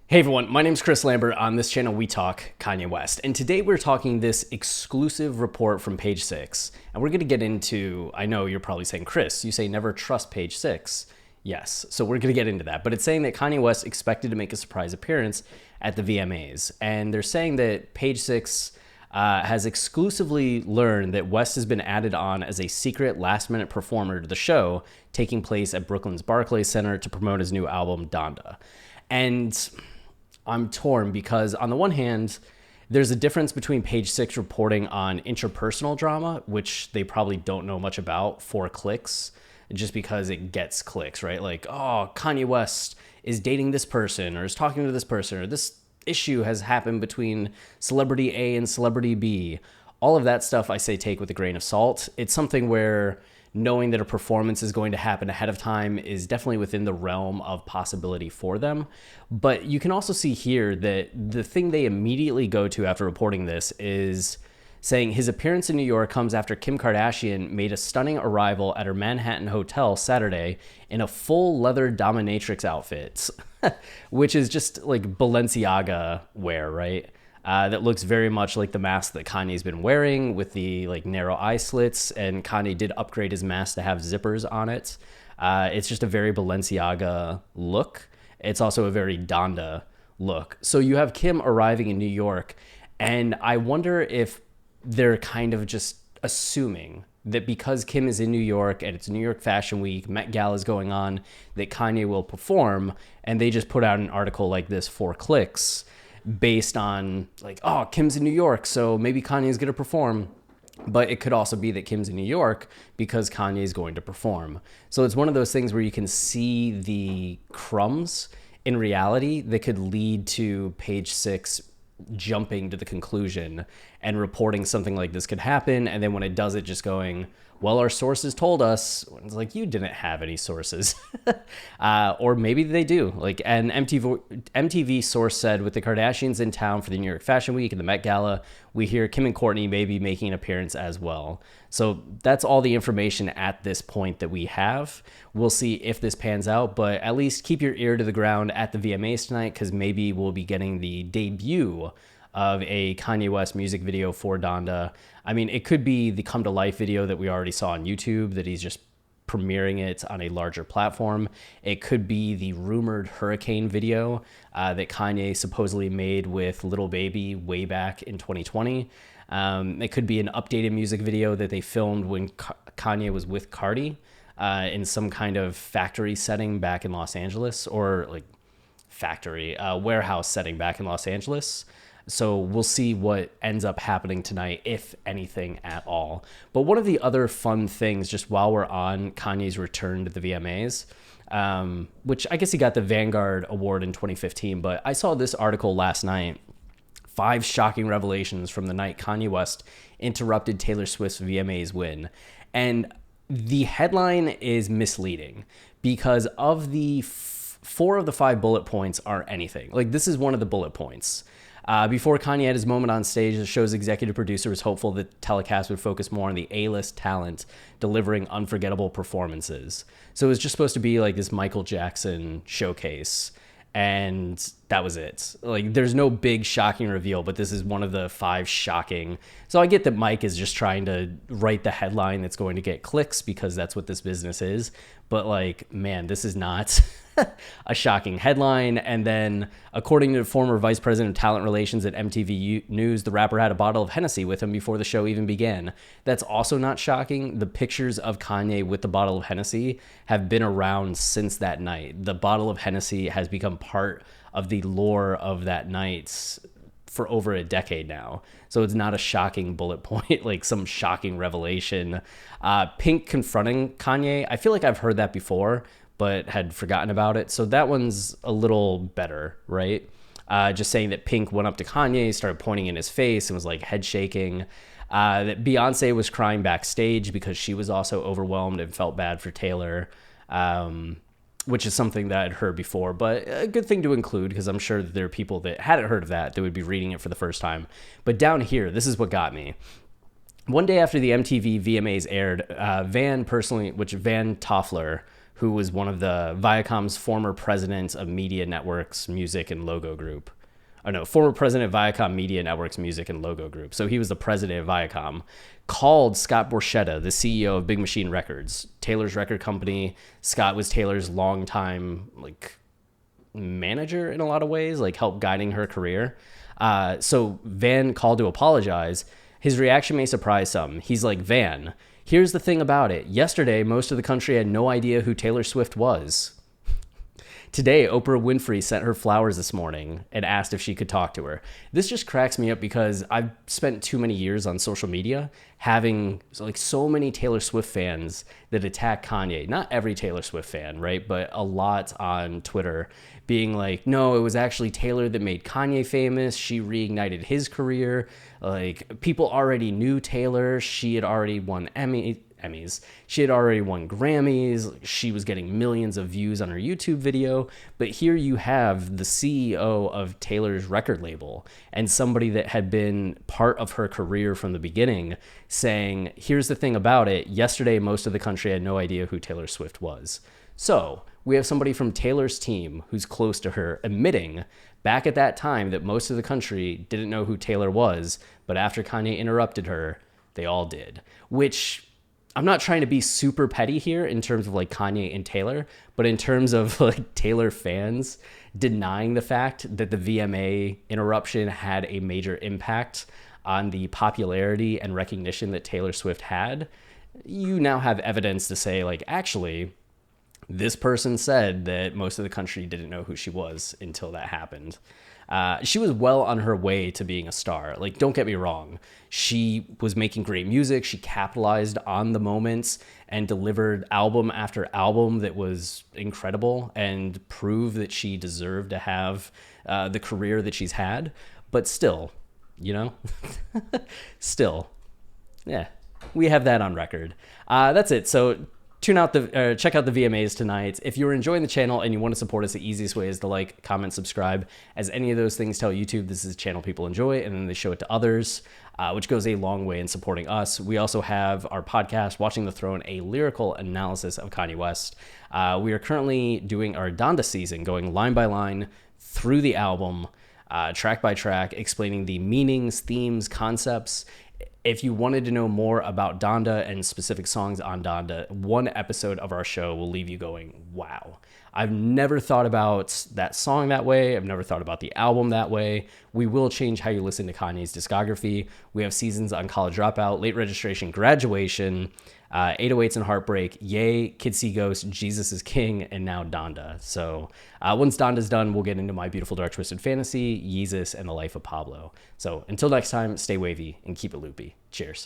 Hey everyone, my name is Chris Lambert. On this channel, we talk Kanye West. And today we're talking this exclusive report from Page Six. And we're going to get into, I know you're probably saying, Chris, you say never trust Page Six. Yes, so we're going to get into that. But it's saying that Kanye West expected to make a surprise appearance at the VMAs. And they're saying that Page Six has exclusively learned that West has been added on as a secret last-minute performer to the show, taking place at Brooklyn's Barclays Center to promote his new album, Donda. And I'm torn because on the one hand, there's a difference between Page Six reporting on interpersonal drama, which they probably don't know much about, for clicks, just because it gets clicks, right? Like, oh, Kanye West is dating this person or is talking to this person, or this issue has happened between celebrity A and celebrity B. All of that stuff I say take with a grain of salt. It's something where knowing that a performance is going to happen ahead of time is definitely within the realm of possibility for them. But you can also see here that the thing they immediately go to after reporting this is saying his appearance in New York comes after Kim Kardashian made a stunning arrival at her Manhattan hotel Saturday in a full leather dominatrix outfit, which is just like Balenciaga wear, right? That looks very much like the mask that Kanye's been wearing with the like narrow eye slits, and Kanye did upgrade his mask to have zippers on it. It's just a very Balenciaga look. It's also a very Donda look. So you have Kim arriving in New York, and I wonder if they're kind of just assuming that because Kim is in New York and it's New York Fashion Week, Met Gala is going on, that Kanye will perform, and they just put out an article like this for clicks based on like, oh, Kim's in New York, so maybe Kanye's going to perform. But it could also be that Kim's in New York because Kanye's going to perform. So it's one of those things where you can see the crumbs in reality that could lead to Page Six jumping to the conclusion and reporting something like this could happen. And then when it does it, just going, well, our sources told us. It's like, you didn't have any sources. Or maybe they do. Like an MTV source said, with the Kardashians in town for the New York Fashion Week and the Met Gala, we hear Kim and Kourtney may be making an appearance as well. So that's all the information at this point that we have. We'll see if this pans out, but at least keep your ear to the ground at the VMAs tonight, because maybe we'll be getting the debut of a Kanye West music video for Donda. I mean, it could be the come to life video that we already saw on YouTube, that he's just premiering it on a larger platform. It could be the rumored Hurricane video that Kanye supposedly made with Lil Baby way back in 2020. It could be an updated music video that they filmed when Kanye was with Cardi in some kind of factory setting back in Los Angeles, or like factory warehouse setting back in Los Angeles. So we'll see what ends up happening tonight, if anything at all. But one of the other fun things, just while we're on Kanye's return to the VMAs, which I guess he got the Vanguard Award in 2015, but I saw this article last night, 5 shocking revelations from the night Kanye West interrupted Taylor Swift's VMAs win. And the headline is misleading because of the 4 of the 5 bullet points are anything. Like, this is one of the bullet points. Before Kanye had his moment on stage, the show's executive producer was hopeful that telecast would focus more on the A-list talent delivering unforgettable performances. So it was just supposed to be like this Michael Jackson showcase, and that was it. Like, there's no big shocking reveal, but this is one of the 5 shocking. So I get that Mike is just trying to write the headline that's going to get clicks, because that's what this business is. But like, man, this is not a shocking headline. And then, according to the former vice president of talent relations at MTV News, the rapper had a bottle of Hennessy with him before the show even began. That's also not shocking. The pictures of Kanye with the bottle of Hennessy have been around since that night. The bottle of Hennessy has become part of the lore of that night for over a decade now. So it's not a shocking bullet point, like some shocking revelation. Pink confronting Kanye, I feel like I've heard that before, but had forgotten about it. So that one's a little better, right? Just saying that Pink went up to Kanye, started pointing in his face, and was like head shaking. That Beyonce was crying backstage because she was also overwhelmed and felt bad for Taylor, which is something that I'd heard before, but a good thing to include, because I'm sure that there are people that hadn't heard of that would be reading it for the first time. But down here, this is what got me. One day after the MTV VMAs aired, Van Toffler, who was one of the Viacom's former president of Media Networks Music and Logo Group. Oh no, former president of Viacom Media Networks Music and Logo Group. So he was the president of Viacom, called Scott Borchetta, the CEO of Big Machine Records, Taylor's record company. Scott was Taylor's longtime manager in a lot of ways, helped guiding her career. So Van called to apologize. His reaction may surprise some. He's like, Van, here's the thing about it. Yesterday, most of the country had no idea who Taylor Swift was. Today, Oprah Winfrey sent her flowers this morning and asked if she could talk to her. This just cracks me up because I've spent too many years on social media having so many Taylor Swift fans that attack Kanye. Not every Taylor Swift fan, right? But a lot on Twitter being like, no, it was actually Taylor that made Kanye famous. She reignited his career. People already knew Taylor. She had already won Emmys. She had already won Grammys. She was getting millions of views on her YouTube video. But here you have the CEO of Taylor's record label and somebody that had been part of her career from the beginning saying, here's the thing about it. Yesterday, most of the country had no idea who Taylor Swift was. So we have somebody from Taylor's team who's close to her admitting back at that time that most of the country didn't know who Taylor was. But after Kanye interrupted her, they all did, which I'm not trying to be super petty here in terms of Kanye and Taylor, but in terms of Taylor fans denying the fact that the VMA interruption had a major impact on the popularity and recognition that Taylor Swift had, you now have evidence to say actually, this person said that most of the country didn't know who she was until that happened. She was well on her way to being a star. Don't get me wrong. She was making great music. She capitalized on the moments and delivered album after album that was incredible and proved that she deserved to have the career that she's had. But still, still, yeah, we have that on record. That's it. So check out the VMAs tonight. If you're enjoying the channel and you want to support us, the easiest way is to like, comment, subscribe, as any of those things tell YouTube this is a channel people enjoy, and then they show it to others, which goes a long way in supporting us. We also have our podcast, Watching the Throne, a lyrical analysis of Kanye West. We are currently doing our Donda season, going line by line through the album, track by track, explaining the meanings, themes, concepts. If you wanted to know more about Donda and specific songs on Donda, one episode of our show will leave you going, wow. I've never thought about that song that way. I've never thought about the album that way. We will change how you listen to Kanye's discography. We have seasons on College Dropout, Late Registration, Graduation, 808s and Heartbreak, Yay, Kids See Ghosts, Jesus is King, and now Donda. So once Donda's done, we'll get into My Beautiful Dark Twisted Fantasy, Yeezus, and The Life of Pablo. So until next time, stay wavy and keep it loopy. Cheers.